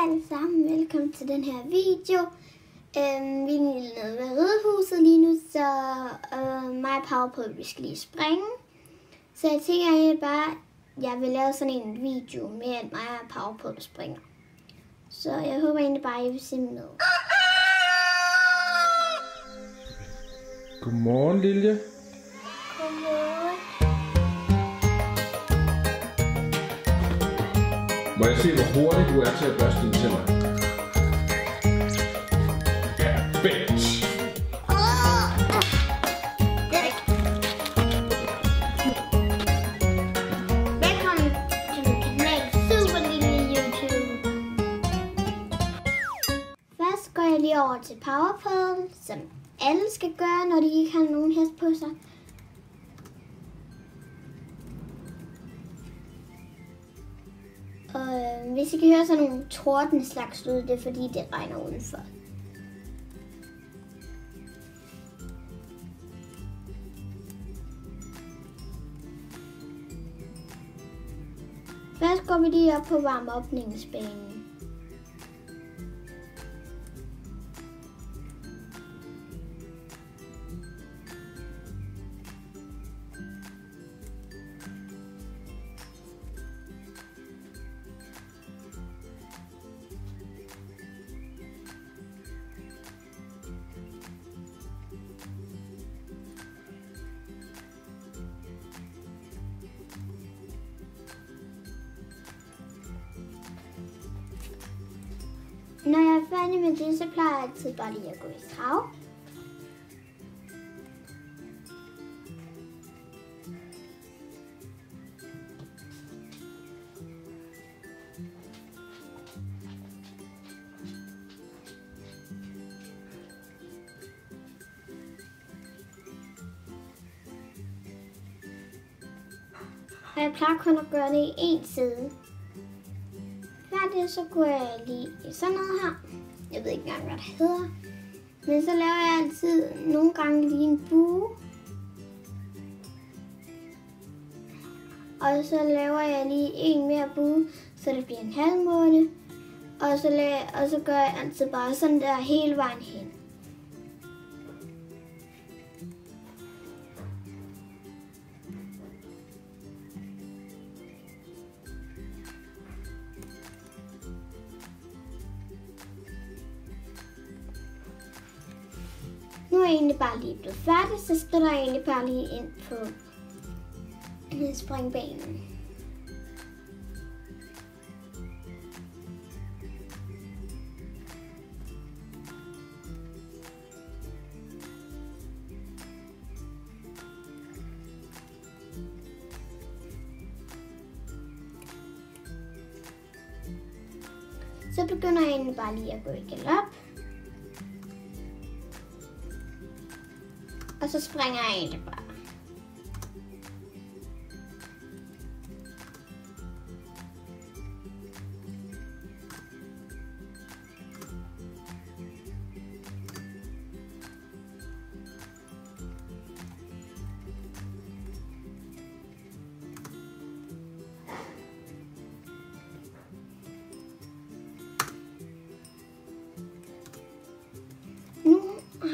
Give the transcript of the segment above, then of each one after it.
alle sammen, velkommen til den her video. Vi er nede ved Ridderhuset lige nu, så mig og Powerpuff, vi skal lige springe. Så jeg tænker egentlig bare, jeg vil lave sådan en video med, at mig og Powerpuff springer. Så jeg håber egentlig bare, at I vil se med. Godmorgen, Lilje. Godmorgen. Må jeg se, hvor hurtigt du er til at børste dine tænder? Perfekt! Velkommen til min kanal Super Lille YouTube. Først går jeg lige over til Powerpuff, som alle skal gøre, når de ikke har nogen hest på sig. Og hvis I kan høre sådan nogle torden slags lyd, det er fordi det regner udenfor. Først går vi lige op på varmeåbningsbanen. Når jeg er færdig med det, så plejer jeg altid bare lige at gå i trav. Og jeg plejer kun at gøre det i en side. Færdig, så går jeg lige i sådan noget her. Jeg ved ikke engang, hvad det hedder. Men så laver jeg altid nogle gange lige en bue. Og så laver jeg lige en mere bue, så det bliver en halvmåne. Og så gør jeg altid bare sådan der hele vejen hen. Nu er jeg egentlig bare lige blevet færdig, så skal jeg egentlig bare lige ind på springbanen. Så begynder jeg egentlig bare lige at gå i galop. Og så springer jeg egentlig bare. Nu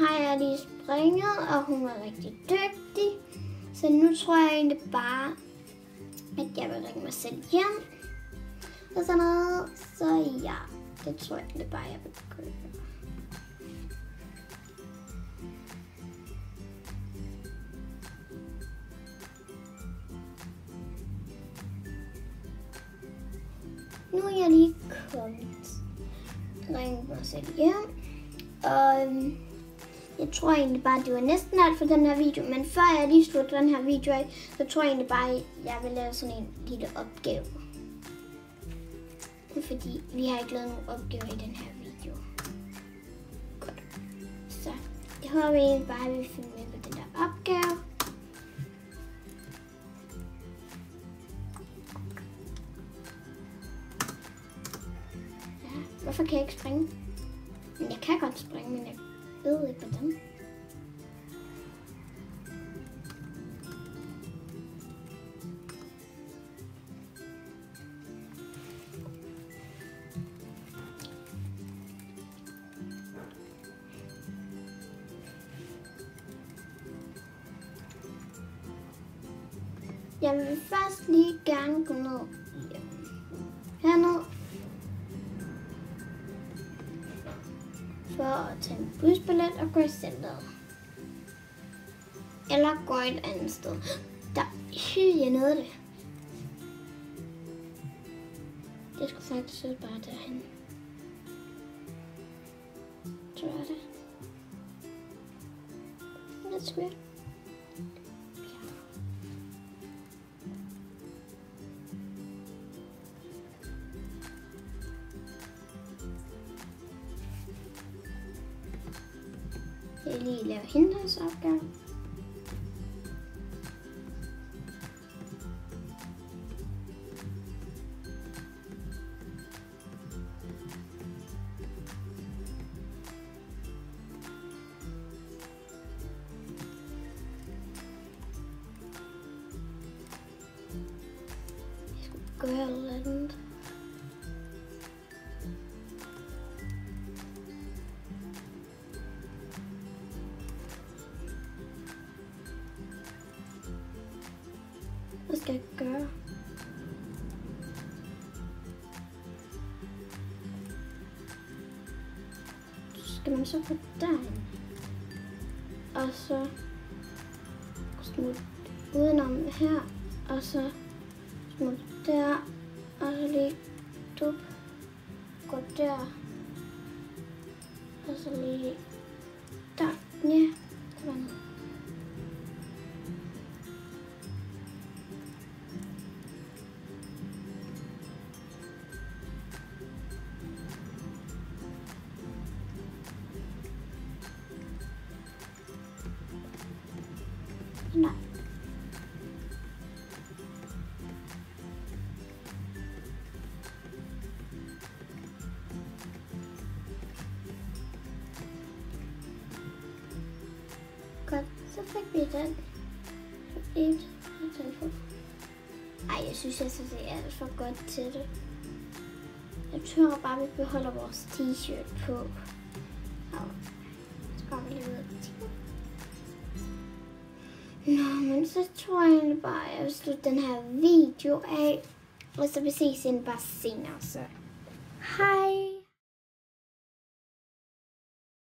har jeg lige springet, og hun var rigtig dygtig. Så nu tror jeg egentlig bare, at jeg vil ringe mig selv hjem. Og sådan noget. Så ja, det tror jeg egentlig bare, jeg vil gøre. Nu er jeg lige kommet. Ringe mig selv hjem. Og jeg tror egentlig bare, at det var næsten alt for den her video. Men før jeg lige slutter den her video af, så tror jeg egentlig bare, at jeg vil lave sådan en lille opgave. Fordi vi har ikke lavet nogen opgaver i den her video. Godt. Så jeg håber egentlig bare, at vi finder med på den der opgave. Ja, hvorfor kan jeg ikke springe? Men jeg kan godt springe, men jeg ved ikke hvordan. Jeg vil først lige gerne gå ned herned for at tage en busbillet og gå i centret. Eller gå et andet sted. Jeg nåede det. Det skulle faktisk bare derhen. Tror jeg det. That's weird. Jeg lige lave hendes opgave. Jeg skulle gøre lidt andet. Hvad skal jeg gøre? Så skal man så gå derhen. Og så smutte udenom her. Og så smutte der. Og så lige dup. Gå der. Og så lige der. Ja, det var noget. Nej. Godt, så fik vi den. Ej, jeg synes altså, det er alt for godt til det. Jeg tror bare, vi beholder vores t-shirt på. Og så går vi lige ud af butikken. Nå, men så tror jeg egentlig bare, at jeg vil slutte den her video af. Og så vi ses igen bare senere, så hej!